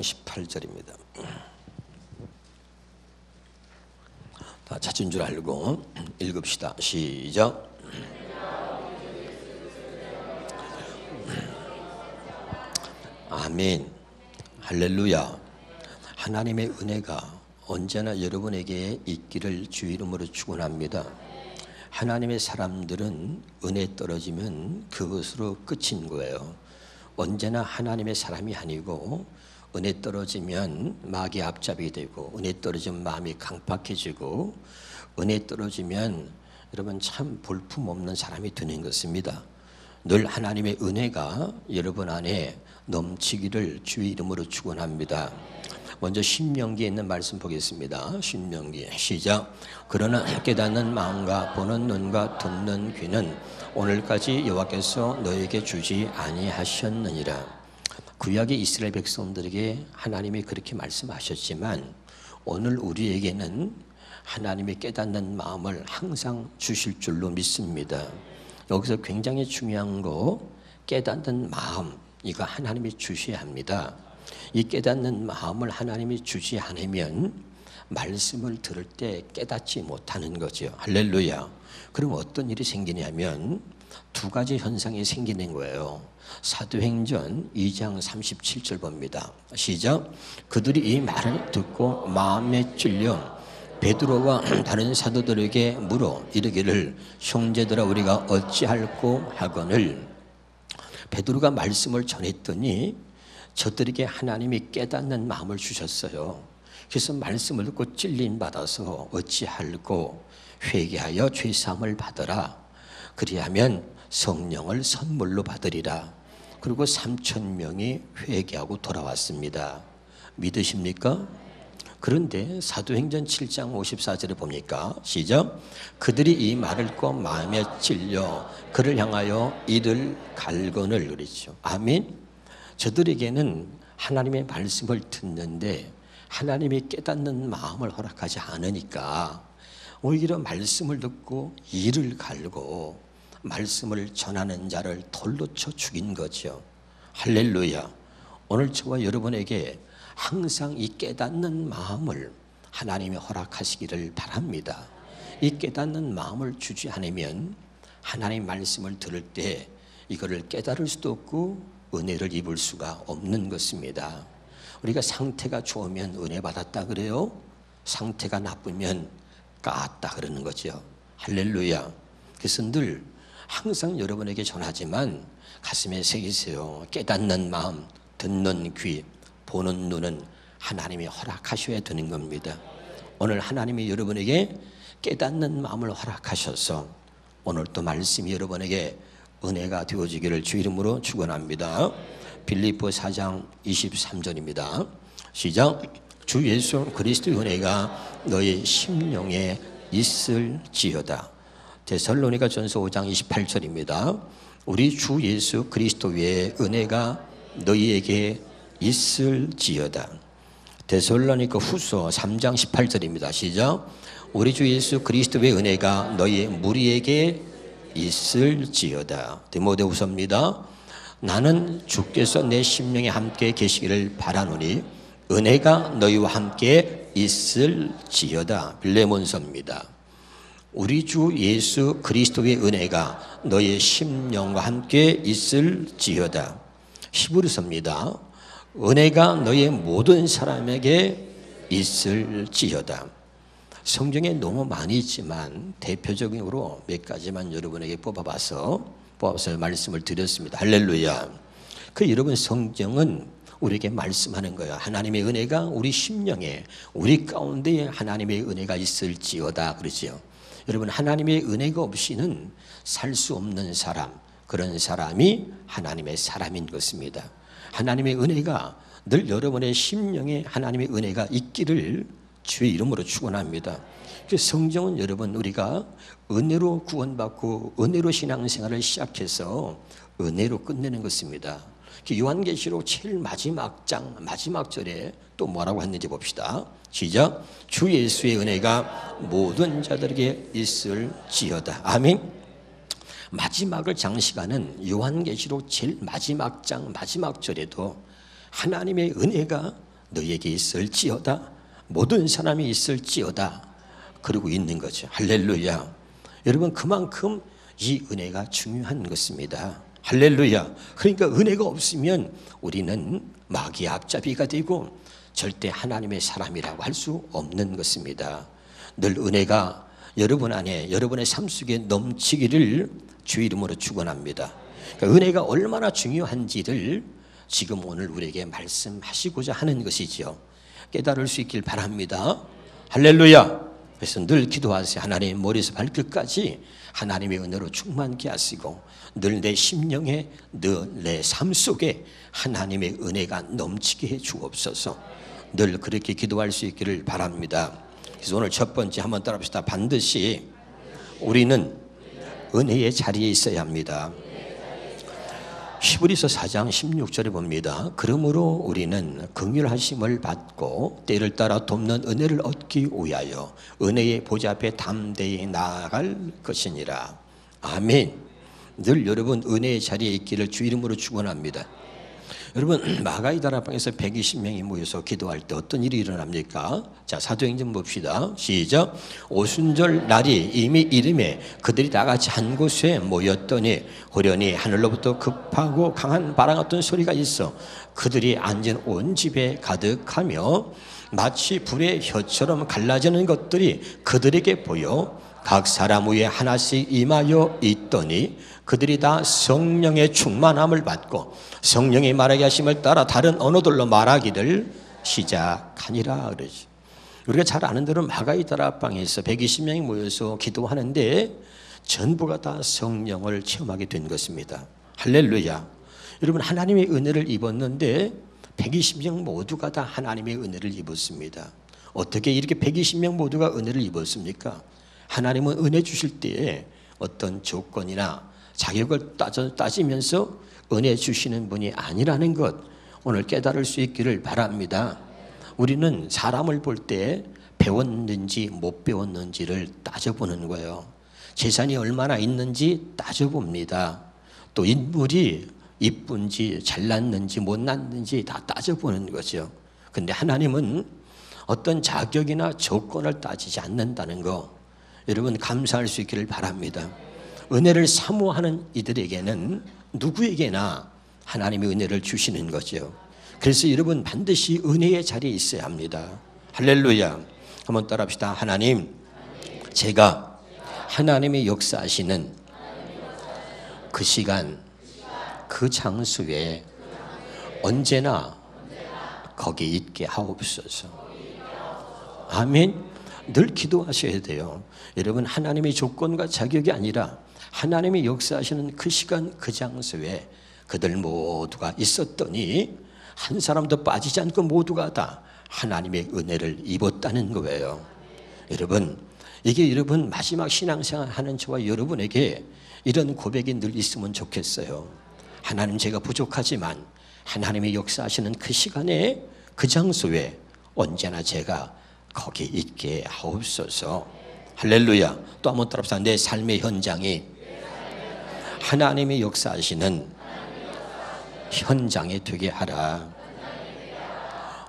18절입니다. 다 찾은 줄 알고 읽읍시다. 시작. 아멘. 할렐루야. 하나님의 은혜가 언제나 여러분에게 있기를 주 이름으로 축원합니다. 하나님의 사람들은 은혜 떨어지면 그것으로 끝인 거예요. 언제나 하나님의 사람이 아니고 은혜 떨어지면 마귀 앞잡이 되고, 은혜 떨어지면 마음이 강팍해지고, 은혜 떨어지면 여러분 참 볼품없는 사람이 되는 것입니다. 늘 하나님의 은혜가 여러분 안에 넘치기를 주의 이름으로 축원합니다. 먼저 신명기에 있는 말씀 보겠습니다. 신명기 시작. 그러나 깨닫는 마음과 보는 눈과 듣는 귀는 오늘까지 여호와께서 너에게 주지 아니하셨느니라. 구약의 이스라엘 백성들에게 하나님이 그렇게 말씀하셨지만 오늘 우리에게는 하나님이 깨닫는 마음을 항상 주실 줄로 믿습니다. 여기서 굉장히 중요한 거, 깨닫는 마음, 이거 하나님이 주셔야 합니다. 이 깨닫는 마음을 하나님이 주지 않으면 말씀을 들을 때 깨닫지 못하는 거죠. 할렐루야. 그럼 어떤 일이 생기냐면 두 가지 현상이 생기는 거예요. 사도행전 2장 37절 봅니다. 시작. 그들이 이 말을 듣고 마음에 찔려 베드로와 다른 사도들에게 물어 이르기를 형제들아 우리가 어찌할꼬 하거늘. 베드로가 말씀을 전했더니 저들에게 하나님이 깨닫는 마음을 주셨어요. 그래서 말씀을 듣고 찔림 받아서 어찌할꼬 회개하여 죄사함을 받으라. 그리하면 성령을 선물로 받으리라. 그리고 3,000명이 회개하고 돌아왔습니다. 믿으십니까? 그런데 사도행전 7장 54절에 보니까 시작. 그들이 이 말을 듣고 마음에 찔려 그를 향하여 이를 갈거늘 그랬죠. 아멘. 저들에게는 하나님의 말씀을 듣는데 하나님이 깨닫는 마음을 허락하지 않으니까 오히려 말씀을 듣고 이를 갈고 말씀을 전하는 자를 돌로 쳐 죽인 거죠. 할렐루야. 오늘 저와 여러분에게 항상 이 깨닫는 마음을 하나님이 허락하시기를 바랍니다. 이 깨닫는 마음을 주지 않으면 하나님 말씀을 들을 때 이거를 깨달을 수도 없고 은혜를 입을 수가 없는 것입니다. 우리가 상태가 좋으면 은혜 받았다 그래요. 상태가 나쁘면 깠다 그러는 거죠. 할렐루야. 그래서 늘 항상 여러분에게 전하지만 가슴에 새기세요. 깨닫는 마음, 듣는 귀, 보는 눈은 하나님이 허락하셔야 되는 겁니다. 오늘 하나님이 여러분에게 깨닫는 마음을 허락하셔서 오늘 또 말씀이 여러분에게 은혜가 되어지기를 주 이름으로 축원합니다. 빌립보 4장 23절입니다. 시작. 주 예수 그리스도의 은혜가 너의 심령에 있을지어다. 데살로니가 전서 5장 28절입니다. 우리 주 예수 그리스도의 은혜가 너희에게 있을지어다. 데살로니가 후서 3장 18절입니다. 시작. 우리 주 예수 그리스도의 은혜가 너희 무리에게 있을지어다. 디모데후서입니다. 나는 주께서 내 심령에 함께 계시기를 바라노니 은혜가 너희와 함께 있을지어다. 빌레몬서입니다. 우리 주 예수 그리스도의 은혜가 너의 심령과 함께 있을지어다. 히브리서입니다. 은혜가 너의 모든 사람에게 있을지어다. 성경에 너무 많이 있지만 대표적으로 몇 가지만 여러분에게 뽑아서 말씀을 드렸습니다. 할렐루야. 그 여러분 성경은 우리에게 말씀하는 거예요. 하나님의 은혜가 우리 심령에, 우리 가운데에 하나님의 은혜가 있을지어다 그러죠. 여러분 하나님의 은혜가 없이는 살 수 없는 사람, 그런 사람이 하나님의 사람인 것입니다. 하나님의 은혜가 늘 여러분의 심령에 하나님의 은혜가 있기를 주의 이름으로 축원합니다. 성경은 여러분 우리가 은혜로 구원받고 은혜로 신앙생활을 시작해서 은혜로 끝내는 것입니다. 요한계시록 제일 마지막 장 마지막 절에 또 뭐라고 했는지 봅시다. 시작. 주 예수의 은혜가 모든 자들에게 있을지어다. 아멘. 마지막을 장식하는 요한계시록 제일 마지막 장 마지막 절에도 하나님의 은혜가 너에게 있을지어다. 모든 사람이 있을지어다. 그러고 있는 거죠. 할렐루야. 여러분, 그만큼 이 은혜가 중요한 것입니다. 할렐루야. 그러니까 은혜가 없으면 우리는 마귀의 앞잡이가 되고 절대 하나님의 사람이라고 할 수 없는 것입니다. 늘 은혜가 여러분 안에, 여러분의 삶 속에 넘치기를 주의 이름으로 축원합니다. 그러니까 은혜가 얼마나 중요한지를 지금 오늘 우리에게 말씀하시고자 하는 것이죠. 깨달을 수 있길 바랍니다. 할렐루야. 그래서 늘 기도하세요. 하나님, 머리에서 발끝까지 하나님의 은혜로 충만케 하시고 늘 내 심령에, 늘 내 삶 속에 하나님의 은혜가 넘치게 해 주옵소서. 늘 그렇게 기도할 수 있기를 바랍니다. 그래서 오늘 첫 번째 한번 따라합시다. 반드시 우리는 은혜의 자리에 있어야 합니다. 히브리서 4장 16절에 봅니다. 그러므로 우리는 긍휼하심을 받고 때를 따라 돕는 은혜를 얻기 위하여 은혜의 보좌 앞에 담대히 나아갈 것이니라. 아멘. 늘 여러분 은혜의 자리에 있기를 주 이름으로 축원합니다. 여러분, 마가의 다락방에서 120명이 모여서 기도할 때 어떤 일이 일어납니까? 자, 사도행전 봅시다. 시작. 오순절 날이 이미 이름에 그들이 다 같이 한 곳에 모였더니 호련히 하늘로부터 급하고 강한 바람 같은 소리가 있어 그들이 앉은 온 집에 가득하며 마치 불의 혀처럼 갈라지는 것들이 그들에게 보여 각 사람 위에 하나씩 임하여 있더니 그들이 다 성령의 충만함을 받고 성령이 말하게 하심을 따라 다른 언어들로 말하기를 시작하니라 그러죠. 우리가 잘 아는 대로 마가의 다락방에서 120명이 모여서 기도하는데 전부가 다 성령을 체험하게 된 것입니다. 할렐루야. 여러분, 하나님의 은혜를 입었는데 120명 모두가 다 하나님의 은혜를 입었습니다. 어떻게 이렇게 120명 모두가 은혜를 입었습니까? 하나님은 은혜 주실 때에 어떤 조건이나 자격을 따지면서 은혜 주시는 분이 아니라는 것, 오늘 깨달을 수 있기를 바랍니다. 우리는 사람을 볼 때 배웠는지 못 배웠는지를 따져보는 거예요. 재산이 얼마나 있는지 따져봅니다. 또 인물이 이쁜지 잘났는지 못났는지 다 따져보는 거죠. 근데 하나님은 어떤 자격이나 조건을 따지지 않는다는 거, 여러분 감사할 수 있기를 바랍니다. 은혜를 사모하는 이들에게는 누구에게나 하나님의 은혜를 주시는 거죠. 그래서 여러분 반드시 은혜의 자리에 있어야 합니다. 할렐루야. 한번 따라합시다. 하나님, 제가 하나님의 역사하시는 그 시간, 그 장소에 언제나 거기 있게 하옵소서. 아멘. 늘 기도하셔야 돼요. 여러분, 하나님의 조건과 자격이 아니라 하나님의 역사하시는 그 시간 그 장소에 그들 모두가 있었더니 한 사람도 빠지지 않고 모두가 다 하나님의 은혜를 입었다는 거예요. 여러분, 이게 여러분 마지막 신앙생활 하는 저와 여러분에게 이런 고백이 늘 있으면 좋겠어요. 하나님, 제가 부족하지만 하나님의 역사하시는 그 시간에 그 장소에 언제나 제가 거기 있게 하옵소서. 할렐루야. 또 한번 따라합시다. 내 삶의 현장이 하나님의 역사하시는 현장이 되게 하라.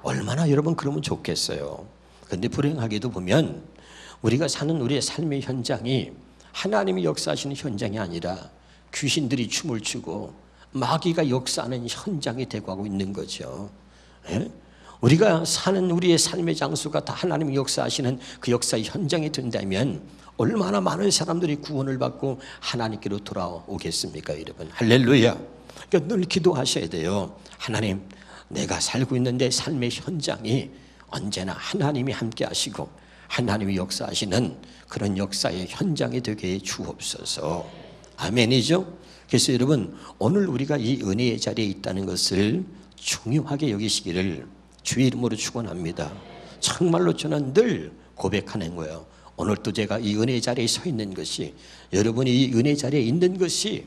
얼마나 여러분 그러면 좋겠어요. 그런데 불행하게도 보면 우리가 사는 우리의 삶의 현장이 하나님이 역사하시는 현장이 아니라 귀신들이 춤을 추고 마귀가 역사하는 현장이 되고 있는 거죠. 예? 우리가 사는 우리의 삶의 장소가 다 하나님이 역사하시는 그 역사의 현장이 된다면 얼마나 많은 사람들이 구원을 받고 하나님께로 돌아오겠습니까, 여러분? 할렐루야. 그러니까 늘 기도하셔야 돼요. 하나님, 내가 살고 있는 내 삶의 현장이 언제나 하나님이 함께 하시고 하나님이 역사하시는 그런 역사의 현장이 되게 해 주옵소서. 아멘이죠? 그래서 여러분, 오늘 우리가 이 은혜의 자리에 있다는 것을 중요하게 여기시기를 주의 이름으로 축원합니다. 정말로 저는 늘 고백하는 거예요. 오늘 또 제가 이 은혜의 자리에 서 있는 것이, 여러분이 이 은혜의 자리에 있는 것이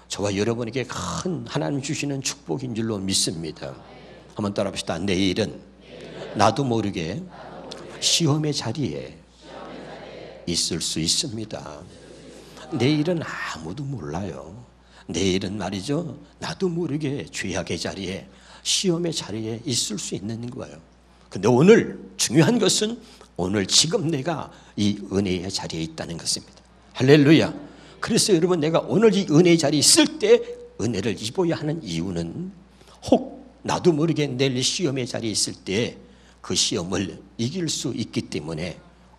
저와 여러분에게 큰 하나님 주시는 축복인 줄로 믿습니다. 한번 따라합시다. 내일은 나도 모르게 시험의 자리에 있을 수 있습니다. 내일은 아무도 몰라요. 내일은 말이죠, 나도 모르게 죄악의 자리에, 시험의 자리에 있을 수 있는 거예요. 근데 오늘 중요한 것은 오늘 지금 내가 이 은혜의 자리에 있다는 것입니다. 할렐루야. 그래서 여러분, 내가 오늘 이 은혜의 자리에 있을 때 은혜를 입어야 하는 이유는, 혹 나도 모르게 내일 시험의 자리에 있을 때 그 시험을 이길 수 있기 때문에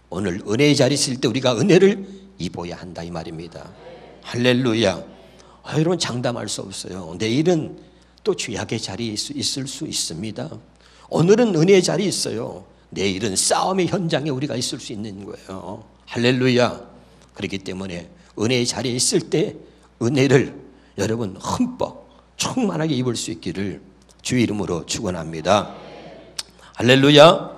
오늘 은혜의 자리에 있을 때 우리가 은혜를 입어야 한다 이 말입니다. 할렐루야. 여러분, 장담할 수 없어요. 내일은 또 죄악의 자리에 있을 수 있습니다. 오늘은 은혜의 자리에 있어요. 내일은 싸움의 현장에 우리가 있을 수 있는 거예요. 할렐루야. 그렇기 때문에 은혜의 자리에 있을 때 은혜를 여러분 흠뻑 충만하게 입을 수 있기를 주의 이름으로 축원합니다. 할렐루야.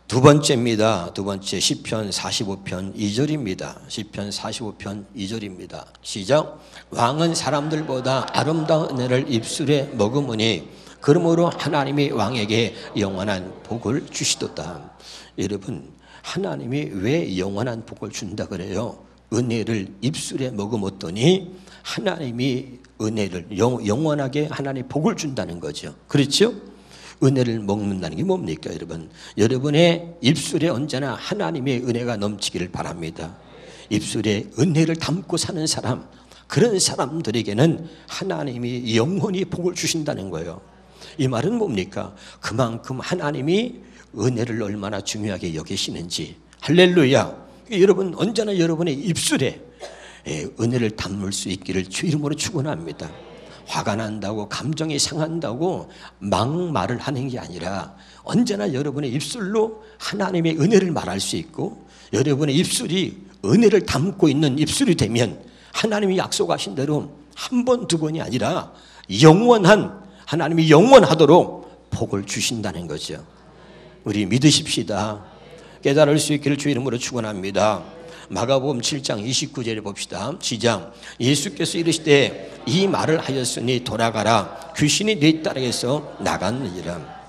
두 번째입니다. 두 번째, 시편 45편 2절입니다. 시편 45편 2절입니다. 시작. 왕은 사람들보다 아름다운 은혜를 입술에 머금으니 그러므로 하나님이 왕에게 영원한 복을 주시도다. 여러분, 하나님이 왜 영원한 복을 준다 그래요? 은혜를 입술에 머금었더니 하나님이 은혜를 영원하게 하나님 복을 준다는 거죠. 그렇죠? 은혜를 먹는다는 게 뭡니까, 여러분? 여러분의 입술에 언제나 하나님의 은혜가 넘치기를 바랍니다. 입술에 은혜를 담고 사는 사람, 그런 사람들에게는 하나님이 영원히 복을 주신다는 거예요. 이 말은 뭡니까? 그만큼 하나님이 은혜를 얼마나 중요하게 여기시는지. 할렐루야. 여러분, 언제나 여러분의 입술에 은혜를 담을 수 있기를 주 이름으로 축원합니다. 화가 난다고, 감정이 상한다고 막말을 하는 게 아니라 언제나 여러분의 입술로 하나님의 은혜를 말할 수 있고, 여러분의 입술이 은혜를 담고 있는 입술이 되면 하나님이 약속하신 대로 한 번, 두 번이 아니라 영원한, 하나님이 영원하도록 복을 주신다는 거죠. 우리 믿으십시다. 깨달을 수 있기를 주 이름으로 축원합니다. 마가복음 7장 29절에 봅시다. 시작. 예수께서 이르시되 이 말을 하였으니 돌아가라, 귀신이 네 딸에게서 나갔느니라.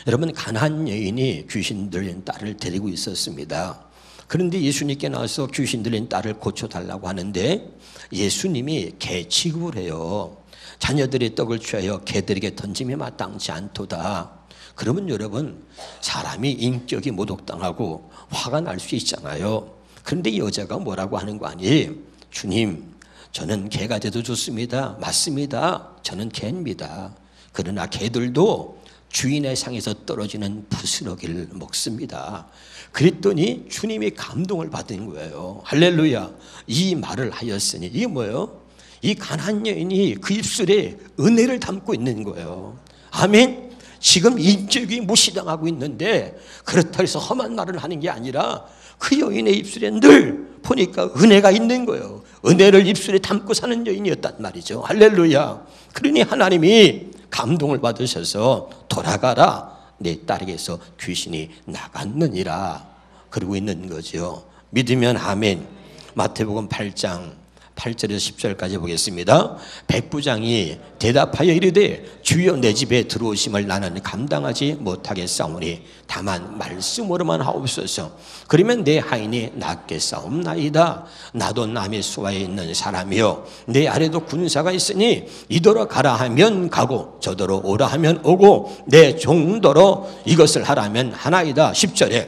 여러분, 가난한 여인이 귀신 들린 딸을 데리고 있었습니다. 그런데 예수님께 나와서 귀신 들린 딸을 고쳐달라고 하는데 예수님이 개 취급을 해요. 자녀들의 떡을 취하여 개들에게 던짐에 마땅치 않도다. 그러면 여러분, 사람이 인격이 모독당하고 화가 날 수 있잖아요. 그런데 이 여자가 뭐라고 하는 거 아니에요? 주님, 저는 개가 돼도 좋습니다. 맞습니다. 저는 개입니다. 그러나 개들도 주인의 상에서 떨어지는 부스러기를 먹습니다. 그랬더니 주님이 감동을 받은 거예요. 할렐루야. 이 말을 하였으니, 이게 뭐예요? 이 가난한 여인이 그 입술에 은혜를 담고 있는 거예요. 아멘. 지금 인격이 무시당하고 있는데 그렇다고 해서 험한 말을 하는 게 아니라 그 여인의 입술에 늘 보니까 은혜가 있는 거예요. 은혜를 입술에 담고 사는 여인이었단 말이죠. 할렐루야. 그러니 하나님이 감동을 받으셔서 돌아가라, 내 딸에게서 귀신이 나갔느니라 그러고 있는 거죠. 믿으면 아멘. 마태복음 8장 8절에서 10절까지 보겠습니다. 백부장이 대답하여 이르되 주여, 내 집에 들어오심을 나는 감당하지 못하겠사오니 다만 말씀으로만 하옵소서. 그러면 내 하인이 낫겠사옵나이다. 나도 남의 수하에 있는 사람이요 내 아래도 군사가 있으니 이더러 가라 하면 가고 저더러 오라 하면 오고 내 종더러 이것을 하라면 하나이다. 10절에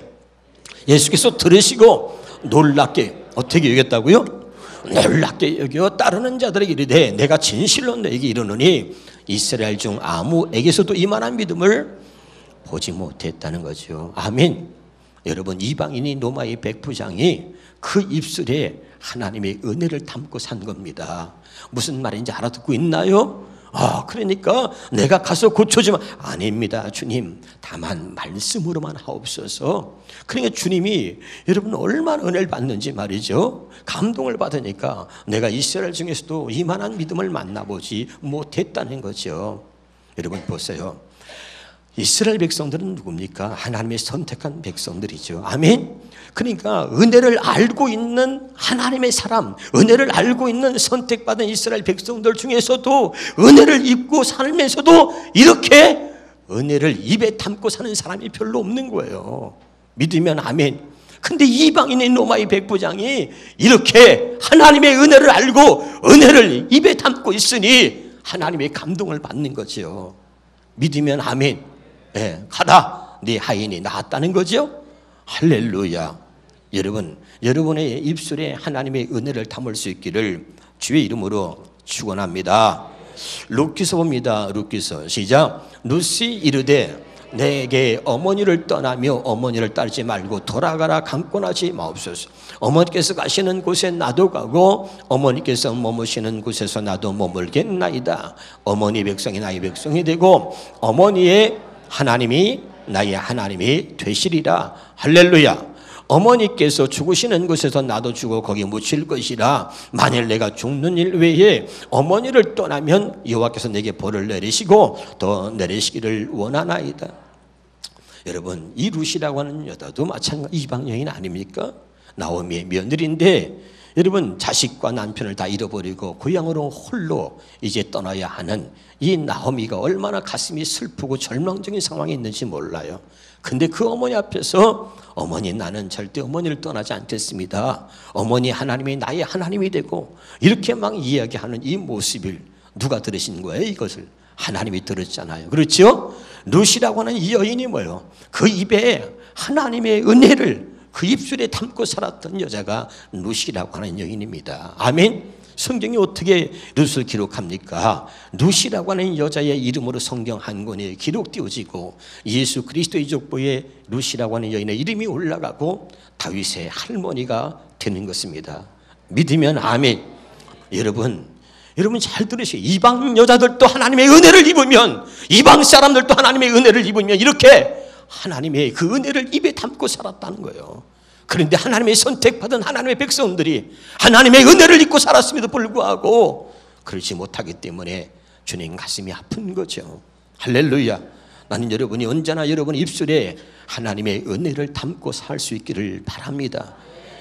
예수께서 들으시고 놀랍게 어떻게 여겼다고요? 놀랍게 여겨 따르는 자들에게 이르되 내가 진실로 너에게 이르노니 이스라엘 중 아무에게서도 이만한 믿음을 보지 못했다는 거죠. 아멘. 여러분, 이방인이 노마의 백부장이 그 입술에 하나님의 은혜를 담고 산 겁니다. 무슨 말인지 알아듣고 있나요? 그러니까 내가 가서 고쳐주면 아닙니다. 주님, 다만 말씀으로만 하옵소서. 그러니까 주님이 여러분 얼마나 은혜를 받는지 말이죠. 감동을 받으니까 내가 이스라엘 중에서도 이만한 믿음을 만나보지 못했다는 거죠. 여러분 보세요. 이스라엘 백성들은 누굽니까? 하나님의 선택한 백성들이죠. 아멘. 그러니까 은혜를 알고 있는 하나님의 사람, 은혜를 알고 있는 선택받은 이스라엘 백성들 중에서도 은혜를 입고 살면서도 이렇게 은혜를 입에 담고 사는 사람이 별로 없는 거예요. 믿으면 아멘. 근데 이방인의 노마의 백부장이 이렇게 하나님의 은혜를 알고 은혜를 입에 담고 있으니 하나님의 감동을 받는 거죠. 믿으면 아멘. 가라, 네 하인이 나았다는 거죠. 할렐루야. 여러분, 여러분의 입술에 하나님의 은혜를 담을 수 있기를 주의 이름으로 축원합니다. 룻기서 봅니다. 룻기서 시작. 룻이 이르되 내게 어머니를 떠나며 어머니를 따르지 말고 돌아가라 강권하지 마옵소서. 어머니께서 가시는 곳에 나도 가고 어머니께서 머무시는 곳에서 나도 머물겠나이다. 어머니 백성이 나의 백성이 되고 어머니의 하나님이 나의 하나님이 되시리라. 할렐루야. 어머니께서 죽으시는 곳에서 나도 죽어 거기 묻힐 것이라. 만일 내가 죽는 일 외에 어머니를 떠나면 여호와께서 내게 벌을 내리시고 더 내리시기를 원하나이다. 여러분, 이 룻이라고 하는 여자도 마찬가지 이방 여인 아닙니까? 나오미의 며느리인데 여러분, 자식과 남편을 다 잃어버리고 고향으로 홀로 이제 떠나야 하는 이 나오미가 얼마나 가슴이 슬프고 절망적인 상황에 있는지 몰라요. 근데 그 어머니 앞에서 어머니, 나는 절대 어머니를 떠나지 않겠습니다. 어머니 하나님이 나의 하나님이 되고 이렇게 막 이야기하는 이 모습을 누가 들으신 거예요? 이것을 하나님이 들었잖아요. 그렇죠? 룻이라고 하는 이 여인이 뭐예요? 그 입에 하나님의 은혜를 그 입술에 담고 살았던 여자가 룻이라고 하는 여인입니다. 아멘. 성경이 어떻게 룻을 기록합니까? 룻이라고 하는 여자의 이름으로 성경 한 권에 기록되어지고 예수 그리스도의 족보에 룻이라고 하는 여인의 이름이 올라가고 다윗의 할머니가 되는 것입니다. 믿으면 아멘. 여러분 잘 들으세요. 이방 여자들도 하나님의 은혜를 입으면, 이방 사람들도 하나님의 은혜를 입으면 이렇게 하나님의 그 은혜를 입에 담고 살았다는 거예요. 그런데 하나님의 선택받은 하나님의 백성들이 하나님의 은혜를 입고 살았음에도 불구하고 그렇지 못하기 때문에 주님 가슴이 아픈 거죠. 할렐루야. 나는 여러분이 언제나 여러분의 입술에 하나님의 은혜를 담고 살 수 있기를 바랍니다.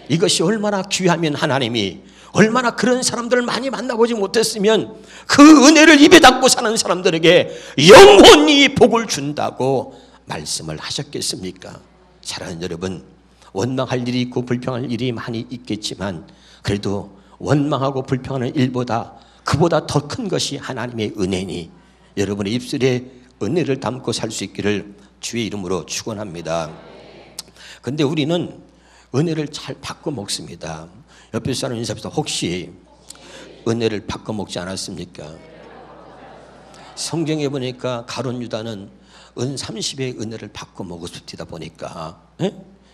이것이 얼마나 귀하면 하나님이 얼마나 그런 사람들을 많이 만나보지 못했으면 그 은혜를 입에 담고 사는 사람들에게 영원히 복을 준다고 말씀을 하셨겠습니까? 사랑하는 여러분, 원망할 일이 있고 불평할 일이 많이 있겠지만 그래도 원망하고 불평하는 일보다 그보다 더 큰 것이 하나님의 은혜니 여러분의 입술에 은혜를 담고 살 수 있기를 주의 이름으로 축원합니다. 그런데 우리는 은혜를 잘 바꿔 먹습니다. 옆에 사람 인사합시다. 혹시 은혜를 바꿔 먹지 않았습니까? 성경에 보니까 가룟 유다는 은 30의 은혜를 바꿔 먹었습니다. 보니까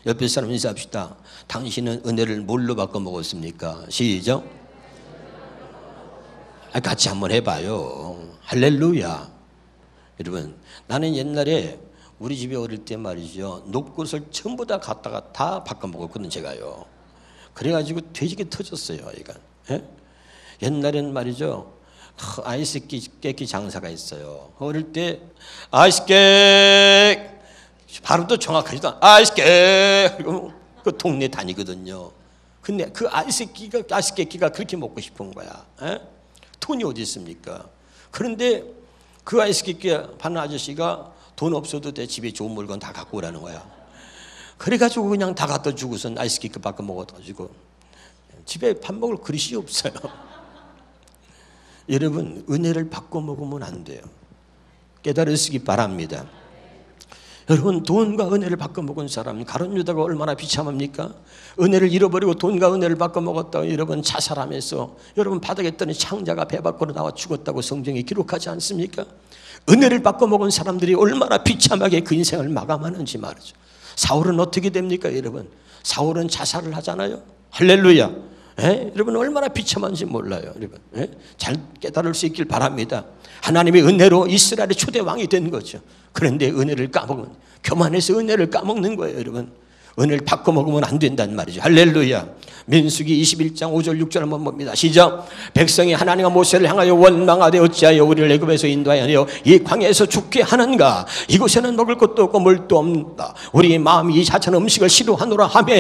옆에 사람 인사합시다. 당신은 은혜를 뭘로 바꿔 먹었습니까? 시작. 같이 한번 해봐요. 할렐루야. 여러분, 나는 옛날에 우리 집에 어릴 때 말이죠, 녹것을 전부 다 갖다가 다 바꿔 먹었거든 제가요. 그래가지고 돼지게 터졌어요. 이건. 옛날에는 말이죠, 아이스 깨끼 장사가 있어요. 어릴 때 아이스 깨 발음도 정확하지도 않아. 아이스 깨 그 동네 다니거든요. 근데 그 아이스 깨끼가 그렇게 먹고 싶은 거야. 돈이 어디 있습니까? 그런데 그 아이스 깨끼 파는 아저씨가 돈 없어도 내 집에 좋은 물건 다 갖고 오라는 거야. 그래가지고 그냥 다 갖다 주고선 아이스 깨끼 바꿔 먹어가지고 집에 밥 먹을 그릇이 없어요. 여러분, 은혜를 바꿔 먹으면 안 돼요. 깨달으시기 바랍니다. 여러분, 돈과 은혜를 바꿔 먹은 사람, 가룟 유다가 얼마나 비참합니까? 은혜를 잃어버리고 돈과 은혜를 바꿔 먹었다고 여러분 자살하면서 여러분 바닥에 떠는 창자가 배 밖으로 나와 죽었다고 성경에 기록하지 않습니까? 은혜를 바꿔 먹은 사람들이 얼마나 비참하게 그 인생을 마감하는지 말이죠. 사울은 어떻게 됩니까, 여러분? 사울은 자살을 하잖아요. 할렐루야. 여러분 얼마나 비참한지 몰라요. 여러분 잘 깨달을 수 있길 바랍니다. 하나님의 은혜로 이스라엘의 초대 왕이 된 거죠. 그런데 은혜를 까먹은, 교만해서 은혜를 까먹는 거예요. 여러분 은혜를 바꿔 먹으면 안 된다는 말이죠. 할렐루야. 민수기 21장 5절 6절 한번 봅니다. 시작. 백성이 하나님과 모세를 향하여 원망하되 어찌하여 우리를 애굽에서 인도하여 이 광야에서 죽게 하는가? 이곳에는 먹을 것도 없고 물도 없다. 우리 마음이 이 자찬 음식을 싫어하노라 하며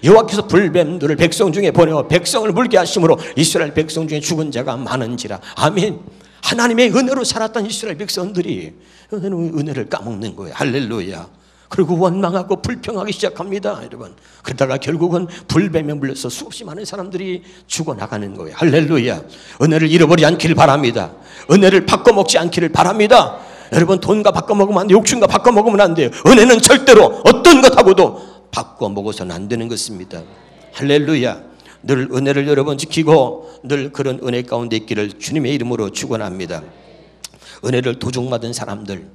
여호와께서 불뱀들을 백성 중에 보내어 백성을 물게 하심으로 이스라엘 백성 중에 죽은 자가 많은지라. 아멘. 하나님의 은혜로 살았던 이스라엘 백성들이 은혜를 까먹는 거예요. 할렐루야. 그리고 원망하고 불평하기 시작합니다. 여러분 그러다가 결국은 불뱀에 물려서 수없이 많은 사람들이 죽어나가는 거예요. 할렐루야. 은혜를 잃어버리지 않기를 바랍니다. 은혜를 바꿔먹지 않기를 바랍니다. 여러분, 돈과 바꿔먹으면 안 돼요. 욕심과 바꿔먹으면 안 돼요. 은혜는 절대로 어떤 것하고도 바꿔먹어서는 안 되는 것입니다. 할렐루야. 늘 은혜를 여러분 지키고 늘 그런 은혜 가운데 있기를 주님의 이름으로 축원합니다. 은혜를 도둑맞은 사람들,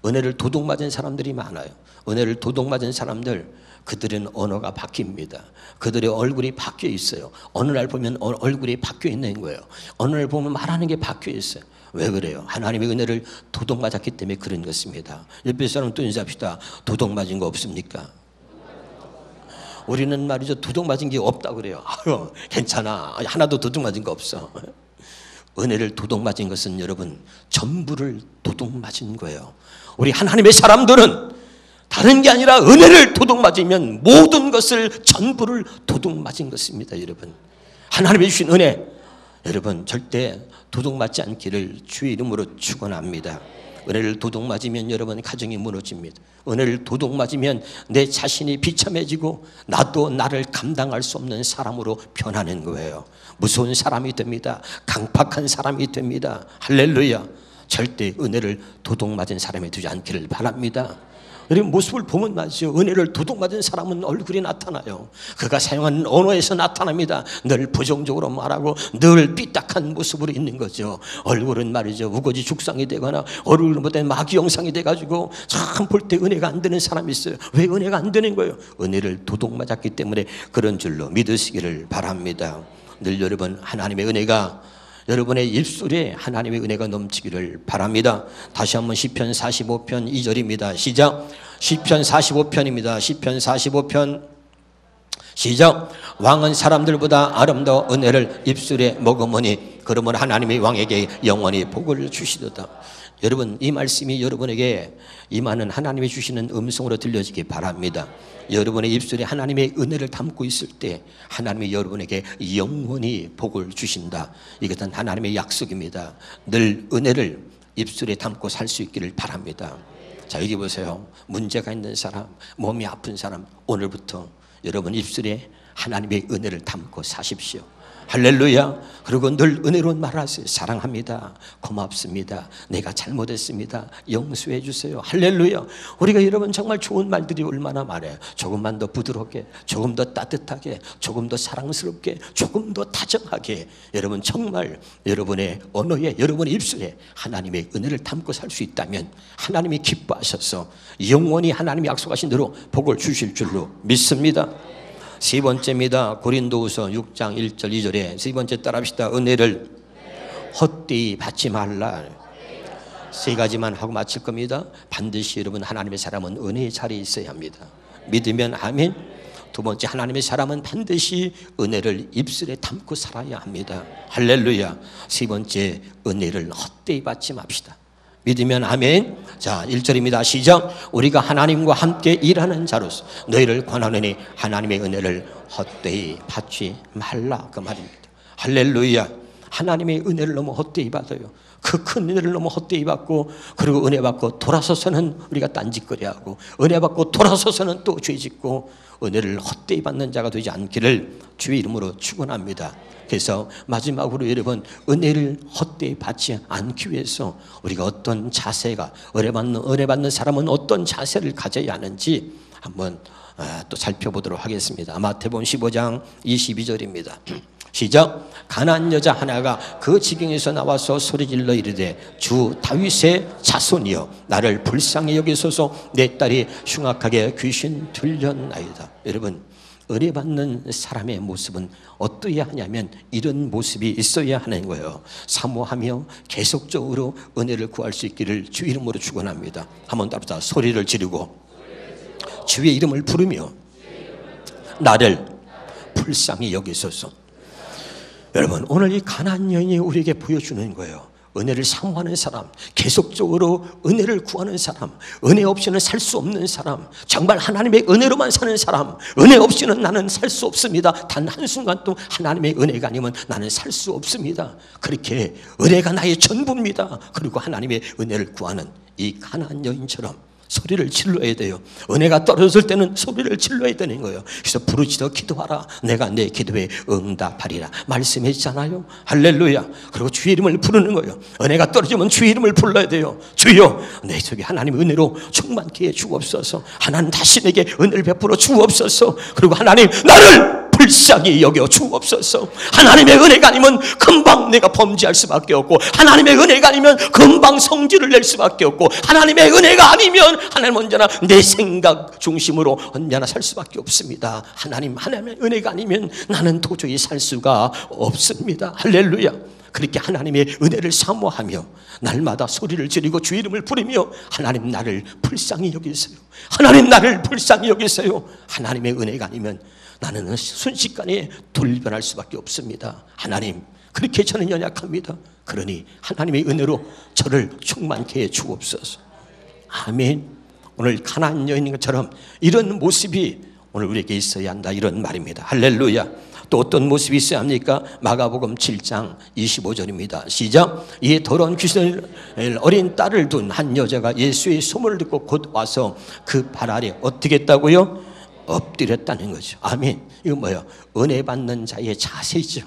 은혜를 도둑맞은 사람들이 많아요. 은혜를 도둑맞은 사람들, 그들은 언어가 바뀝니다. 그들의 얼굴이 바뀌어 있어요. 어느 날 보면 얼굴이 바뀌어 있는 거예요. 어느 날 보면 말하는 게 바뀌어 있어요. 왜 그래요? 하나님의 은혜를 도둑맞았기 때문에 그런 것입니다. 옆에 사람 또 인사합시다. 도둑맞은 거 없습니까? 우리는 말이죠, 도둑맞은 게 없다 그래요. 아유, 괜찮아. 하나도 도둑맞은 거 없어. 은혜를 도둑맞은 것은 여러분 전부를 도둑맞은 거예요. 우리 하나님의 사람들은 다른 게 아니라 은혜를 도둑맞으면 모든 것을 전부를 도둑맞은 것입니다. 여러분, 하나님이 주신 은혜 여러분 절대 도둑맞지 않기를 주의 이름으로 축원합니다. 은혜를 도둑맞으면 여러분 가정이 무너집니다. 은혜를 도둑맞으면 내 자신이 비참해지고 나도 나를 감당할 수 없는 사람으로 변하는 거예요. 무서운 사람이 됩니다. 강팍한 사람이 됩니다. 할렐루야. 절대 은혜를 도둑맞은 사람이 되지 않기를 바랍니다. 여러분, 모습을 보면 말이죠, 은혜를 도둑맞은 사람은 얼굴이 나타나요. 그가 사용하는 언어에서 나타납니다. 늘 부정적으로 말하고 늘 삐딱한 모습으로 있는 거죠. 얼굴은 말이죠, 우거지 죽상이 되거나 얼굴은 못된 마귀 형상이 돼가지고 참 볼 때 은혜가 안 되는 사람이 있어요. 왜 은혜가 안 되는 거예요? 은혜를 도둑맞았기 때문에 그런 줄로 믿으시기를 바랍니다. 늘 여러분 하나님의 은혜가 여러분의 입술에 하나님의 은혜가 넘치기를 바랍니다. 다시 한번 시편 45편 2절입니다. 시작. 시편 45편입니다. 시편 45편 시작. 왕은 사람들보다 아름다워 은혜를 입술에 머금으니 그러면 하나님의 왕에게 영원히 복을 주시도다. 여러분, 이 말씀이 여러분에게 임하는 하나님이 주시는 음성으로 들려지기 바랍니다. 여러분의 입술에 하나님의 은혜를 담고 있을 때 하나님이 여러분에게 영원히 복을 주신다. 이것은 하나님의 약속입니다. 늘 은혜를 입술에 담고 살 수 있기를 바랍니다. 자, 여기 보세요. 문제가 있는 사람, 몸이 아픈 사람, 오늘부터 여러분 입술에 하나님의 은혜를 담고 사십시오. 할렐루야. 그리고 늘 은혜로운 말을 하세요. 사랑합니다. 고맙습니다. 내가 잘못했습니다. 용서해 주세요. 할렐루야. 우리가 여러분 정말 좋은 말들이 얼마나 많아요. 조금만 더 부드럽게, 조금 더 따뜻하게, 조금 더 사랑스럽게, 조금 더 다정하게. 여러분 정말 여러분의 언어에, 여러분의 입술에 하나님의 은혜를 담고 살 수 있다면 하나님이 기뻐하셔서 영원히 하나님이 약속하신 대로 복을 주실 줄로 믿습니다. 세 번째입니다. 고린도후서 6장 1절 2절에 세 번째 따라합시다. 은혜를 헛되이 받지 말라. 세 가지만 하고 마칠 겁니다. 반드시 여러분 하나님의 사람은 은혜의 자리에 있어야 합니다. 믿으면 아멘. 두 번째, 하나님의 사람은 반드시 은혜를 입술에 담고 살아야 합니다. 할렐루야. 세 번째, 은혜를 헛되이 받지 맙시다. 믿으면 아멘. 자, 1절입니다. 시작. 우리가 하나님과 함께 일하는 자로서 너희를 권하노니 하나님의 은혜를 헛되이 받지 말라, 그 말입니다. 할렐루야. 하나님의 은혜를 너무 헛되이 받아요. 그 큰 은혜를 너무 헛되이 받고, 그리고 은혜 받고 돌아서서는 우리가 딴짓거리하고, 은혜 받고 돌아서서는 또 죄짓고, 은혜를 헛되이 받는 자가 되지 않기를 주의 이름으로 축원합니다. 그래서 마지막으로 여러분, 은혜를 헛되이 받지 않기 위해서 우리가 어떤 자세가, 은혜 받는 사람은 어떤 자세를 가져야 하는지 한번 또 살펴보도록 하겠습니다. 마태복음 15장 22절입니다. 시작. 가난한 여자 하나가 그 지경에서 나와서 소리질러 이르되 주 다윗의 자손이여 나를 불쌍히 여기소서 내 딸이 흉악하게 귀신 들렸나이다. 여러분, 은혜 받는 사람의 모습은 어떠해야 하냐면 이런 모습이 있어야 하는 거예요. 사모하며 계속적으로 은혜를 구할 수 있기를 주 이름으로 축원합니다. 한번 따라서 소리를 지르고 주의 이름을 부르며 나를 불쌍히 여기소서. 여러분, 오늘 이 가난한 여인이 우리에게 보여주는 거예요. 은혜를 사모하는 사람, 계속적으로 은혜를 구하는 사람, 은혜 없이는 살 수 없는 사람, 정말 하나님의 은혜로만 사는 사람, 은혜 없이는 나는 살 수 없습니다. 단 한순간도 하나님의 은혜가 아니면 나는 살 수 없습니다. 그렇게 은혜가 나의 전부입니다. 그리고 하나님의 은혜를 구하는 이 가난한 여인처럼 소리를 질러야 돼요. 은혜가 떨어질 때는 소리를 질러야 되는 거예요. 그래서 부르짖어 기도하라. 내가 내 기도에 응답하리라 말씀했잖아요. 할렐루야. 그리고 주의 이름을 부르는 거예요. 은혜가 떨어지면 주의 이름을 불러야 돼요. 주여, 내 속에 하나님의 은혜로 충만케 해 주옵소서. 하나님 다시 내게 은혜를 베풀어 주옵소서. 그리고 하나님 나를 불쌍히 여겨 주옵소서. 하나님의 은혜가 아니면 금방 내가 범죄할 수밖에 없고, 하나님의 은혜가 아니면 금방 성질을 낼 수밖에 없고, 하나님의 은혜가 아니면 하나님 언제나 내 생각 중심으로 언제나 살 수밖에 없습니다. 하나님의 은혜가 아니면 나는 도저히 살 수가 없습니다. 할렐루야. 그렇게 하나님의 은혜를 사모하며 날마다 소리를 지르고 주의 이름을 부르며 하나님 나를 불쌍히 여기세요. 하나님 나를 불쌍히 여기세요. 하나님의 은혜가 아니면 나는 순식간에 돌변할 수밖에 없습니다. 하나님, 그렇게 저는 연약합니다. 그러니 하나님의 은혜로 저를 충만케 해 주옵소서. 아멘. 오늘 가나안 여인처럼 이런 모습이 오늘 우리에게 있어야 한다, 이런 말입니다. 할렐루야. 또 어떤 모습이 있어야 합니까? 마가복음 7장 25절입니다. 시작. 이에 더러운 귀신을 어린 딸을 둔 한 여자가 예수의 소문을 듣고 곧 와서 그 발 아래 어떻게 했다고요? 엎드렸다는 거죠. 아멘. 이거 뭐예요? 은혜 받는 자의 자세죠.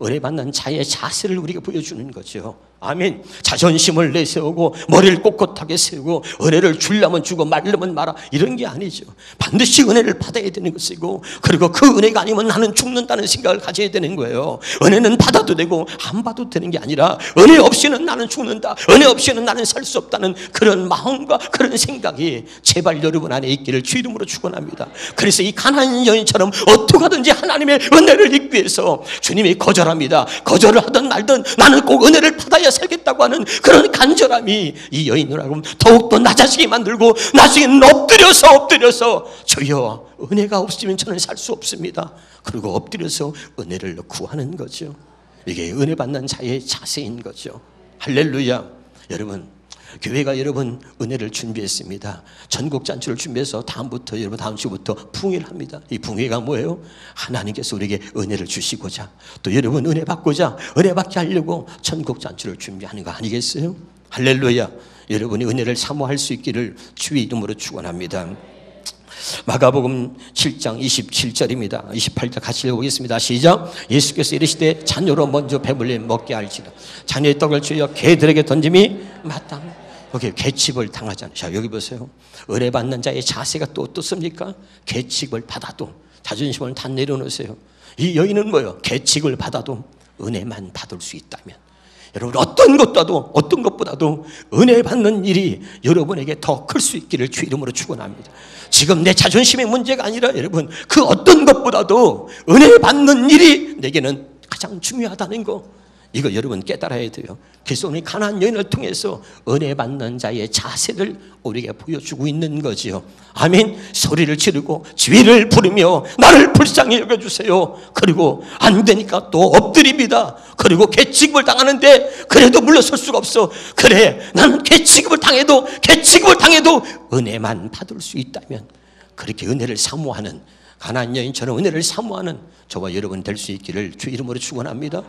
은혜 받는 자의 자세를 우리가 보여주는 거죠. 아멘. 자존심을 내세우고 머리를 꼿꼿하게 세우고 은혜를 주려면 주고 말려면 말아, 이런 게 아니죠. 반드시 은혜를 받아야 되는 것이고, 그리고 그 은혜가 아니면 나는 죽는다는 생각을 가져야 되는 거예요. 은혜는 받아도 되고 안 받아도 되는 게 아니라, 은혜 없이는 나는 죽는다, 은혜 없이는 나는 살 수 없다는 그런 마음과 그런 생각이 제발 여러분 안에 있기를 주 이름으로 축원합니다. 그래서 이 가나안 여인처럼 어떻게 하든지 하나님의 은혜를 입기 위해서 주님이 거절합니다. 거절을 하든 말든 나는 꼭 은혜를 받아야 살겠다고 하는 그런 간절함이 이 여인을 하고 더욱더 낮아지게 만들고, 나중에는 엎드려서 주여, 은혜가 없으면 저는 살 수 없습니다. 그리고 엎드려서 은혜를 구하는 거죠. 이게 은혜 받는 자의 자세인 거죠. 할렐루야. 여러분, 교회가 여러분 은혜를 준비했습니다. 전국 잔치를 준비해서 다음 주부터 붕회를 합니다. 이 붕회가 뭐예요? 하나님께서 우리에게 은혜를 주시고자, 또 여러분 은혜 받고자, 은혜 받게 하려고 전국 잔치를 준비하는 거 아니겠어요? 할렐루야. 여러분이 은혜를 사모할 수 있기를 주의 이름으로 축원합니다. 마가복음 7장 27절입니다. 28절 같이 읽어보겠습니다. 시작. 예수께서 이르시되 자녀로 먼저 배불리 먹게 할지라. 자녀의 떡을 주여 개들에게 던짐이 마땅. 여기 개칙을 당하잖아요. 자, 여기 보세요. 은혜 받는 자의 자세가 또 어떻습니까? 개칙을 받아도 자존심을 다 내려놓으세요. 이 여인은 뭐예요? 개칙을 받아도 은혜만 받을 수 있다면, 여러분 어떤 것보다도 은혜 받는 일이 여러분에게 더 클 수 있기를 주 이름으로 축원합니다. 지금 내 자존심의 문제가 아니라 여러분 그 어떤 것보다도 은혜 받는 일이 내게는 가장 중요하다는 거, 이거 여러분 깨달아야 돼요. 그래서 오늘 가나안 여인을 통해서 은혜 받는 자의 자세를 우리에게 보여주고 있는 거지요. 아멘. 소리를 지르고 주의를 부르며 나를 불쌍히 여겨주세요. 그리고 안 되니까 또 엎드립니다. 그리고 개취급을 당하는데 그래도 물러설 수가 없어. 그래, 나는 개취급을 당해도 은혜만 받을 수 있다면, 그렇게 은혜를 사모하는, 가나안 여인처럼 은혜를 사모하는 저와 여러분 될 수 있기를 주 이름으로 축원합니다.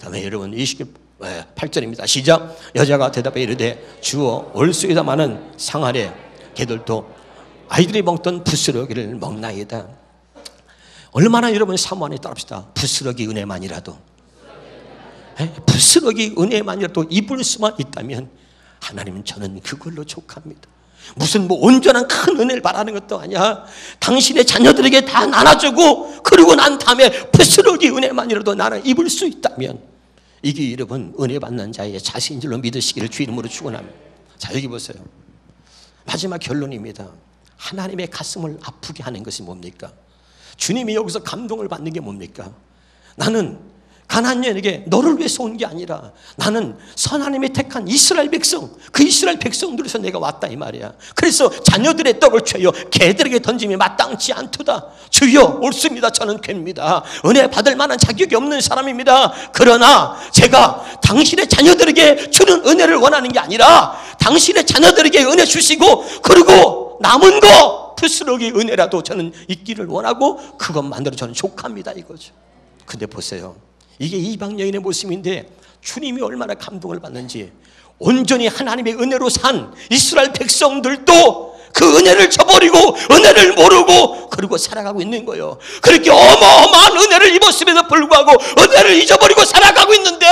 다음에 여러분 28절입니다. 시작. 여자가 대답해 이르되 주어 올수이다마는 상 아래 개들도 아이들이 먹던 부스러기를 먹나이다. 얼마나 여러분 사모하니 따릅시다. 부스러기 은혜만이라도, 부스러기 은혜만이라도 입을 수만 있다면 하나님은 저는 그걸로 족합니다. 무슨 온전한 큰 은혜를 바라는 것도 아니야. 당신의 자녀들에게 다 나눠주고 그리고 난 다음에 부스러기 은혜만이라도 나는 입을 수 있다면, 이게 여러분 은혜 받는 자의 자세인 줄로 믿으시기를 주 이름으로 축원합니다. 자, 여기 보세요. 마지막 결론입니다. 하나님의 가슴을 아프게 하는 것이 뭡니까? 주님이 여기서 감동을 받는 게 뭡니까? 나는 가나안 여인에게 너를 위해서 온 게 아니라 나는 하나님이 택한 이스라엘 백성, 그 이스라엘 백성들에서 내가 왔다 이 말이야. 그래서 자녀들의 떡을 죄여 개들에게 던짐이 마땅치 않도다. 주여 옳습니다. 저는 괴입니다. 은혜 받을 만한 자격이 없는 사람입니다. 그러나 제가 당신의 자녀들에게 주는 은혜를 원하는 게 아니라 당신의 자녀들에게 은혜 주시고 그리고 남은 거 부스러기 은혜라도 저는 있기를 원하고 그것만으로 저는 족합니다 이거죠. 근데 보세요. 이게 이방 여인의 모습인데 주님이 얼마나 감동을 받는지, 온전히 하나님의 은혜로 산 이스라엘 백성들도 그 은혜를 저버리고 은혜를 모르고 그리고 살아가고 있는 거예요. 그렇게 어마어마한 은혜를 입었음에도 불구하고 은혜를 잊어버리고 살아가고 있는데,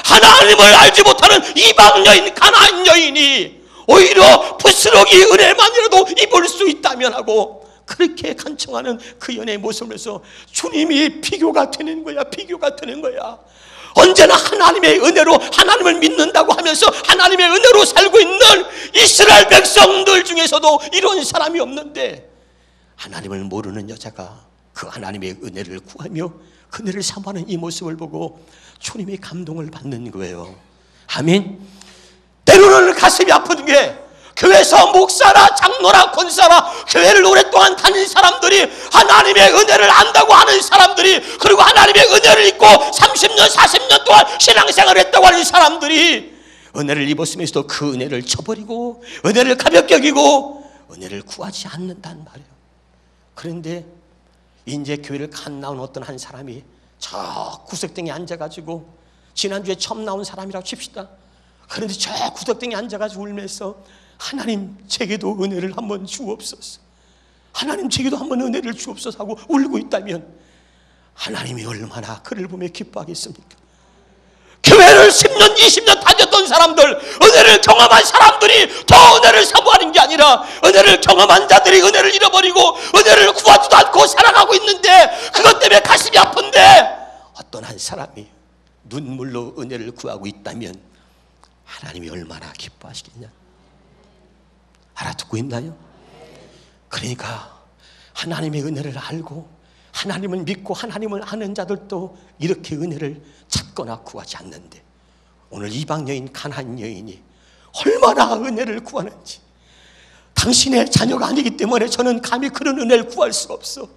하나님을 알지 못하는 이방 여인, 가나안 여인이 오히려 부스러기 은혜만이라도 입을 수 있다면 하고 그렇게 간청하는 그 연애의 모습에서 주님이 비교가 되는 거야. 비교가 되는 거야. 언제나 하나님의 은혜로 하나님을 믿는다고 하면서 하나님의 은혜로 살고 있는 이스라엘 백성들 중에서도 이런 사람이 없는데, 하나님을 모르는 여자가 그 하나님의 은혜를 구하며 그 은혜를 사모하는 이 모습을 보고 주님의 감동을 받는 거예요. 아멘. 때로는 가슴이 아픈 게, 교회에서 목사나 장로나 권사나 교회를 오랫동안 다닌 사람들이 하나님의 은혜를 안다고 하는 사람들이, 그리고 하나님의 은혜를 입고 30년 40년 동안 신앙생활을 했다고 하는 사람들이 은혜를 입었으면서도 그 은혜를 저버리고 은혜를 가볍게 여기고 은혜를 구하지 않는단 말이에요. 그런데 이제 교회를 갓 나온 어떤 한 사람이 저 구석등에 앉아가지고, 지난주에 처음 나온 사람이라고 칩시다. 그런데 저 구석등에 앉아가지고 울면서 하나님 제게도 은혜를 한번 주옵소서, 하나님 제게도 한번 은혜를 주옵소서 하고 울고 있다면 하나님이 얼마나 그를 보며 기뻐하겠습니까? 교회를 10년 20년 다녔던 사람들, 은혜를 경험한 사람들이 더 은혜를 사모하는 게 아니라 은혜를 경험한 자들이 은혜를 잃어버리고 은혜를 구하지도 않고 살아가고 있는데, 그것 때문에 가슴이 아픈데, 어떤 한 사람이 눈물로 은혜를 구하고 있다면 하나님이 얼마나 기뻐하시겠냐. 알아듣고 있나요? 그러니까 하나님의 은혜를 알고 하나님을 믿고 하나님을 아는 자들도 이렇게 은혜를 찾거나 구하지 않는데, 오늘 이방 여인, 가나안 여인이 얼마나 은혜를 구하는지, 당신의 자녀가 아니기 때문에 저는 감히 그런 은혜를 구할 수가 없어.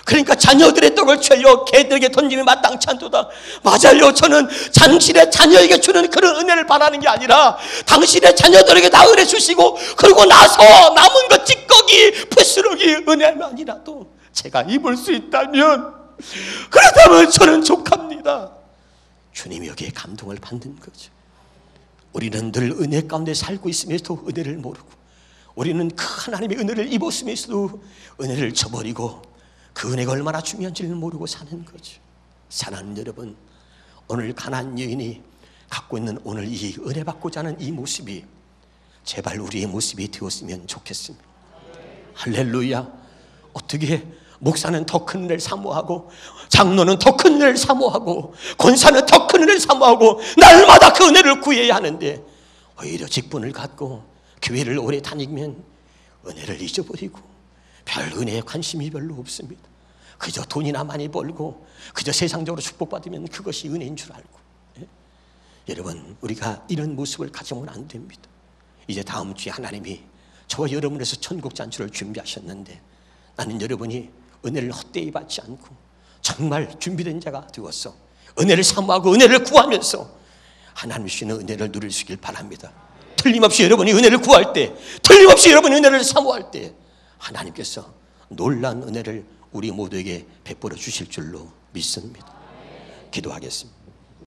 그러니까 자녀들의 떡을 취하여 개들에게 던지면 마땅치 않도다. 맞아요. 저는 당신의 자녀에게 주는 그런 은혜를 바라는 게 아니라 당신의 자녀들에게 다 은혜 주시고 그리고 나서 남은 것 찌꺼기 부스러기 은혜만이라도 제가 입을 수 있다면, 그렇다면 저는 족합니다. 주님이 여기에 감동을 받는 거죠. 우리는 늘 은혜 가운데 살고 있으면서도 은혜를 모르고, 우리는 그 하나님의 은혜를 입었으면서도 은혜를 저버리고 그 은혜가 얼마나 중요한지를 모르고 사는 거죠. 사랑하는 여러분, 오늘 가나안 여인이 갖고 있는 오늘 이 은혜 받고자 하는 이 모습이 제발 우리의 모습이 되었으면 좋겠습니다. 할렐루야. 어떻게 목사는 더 큰 은혜를 사모하고, 장로는 더 큰 은혜를 사모하고, 권사는 더 큰 은혜를 사모하고 날마다 그 은혜를 구해야 하는데, 오히려 직분을 갖고 교회를 오래 다니면 은혜를 잊어버리고 별 은혜에 관심이 별로 없습니다. 그저 돈이나 많이 벌고 그저 세상적으로 축복받으면 그것이 은혜인 줄 알고. 예? 여러분, 우리가 이런 모습을 가져오면 안 됩니다. 이제 다음 주에 하나님이 저와 여러분에서 천국 잔치를 준비하셨는데, 나는 여러분이 은혜를 헛되이 받지 않고 정말 준비된 자가 되어서 은혜를 사모하고 은혜를 구하면서 하나님 주시는 은혜를 누릴 수 있길 바랍니다. 틀림없이 여러분이 은혜를 구할 때, 틀림없이 여러분이 은혜를 사모할 때 하나님께서 놀라운 은혜를 우리 모두에게 베풀어 주실 줄로 믿습니다. 기도하겠습니다.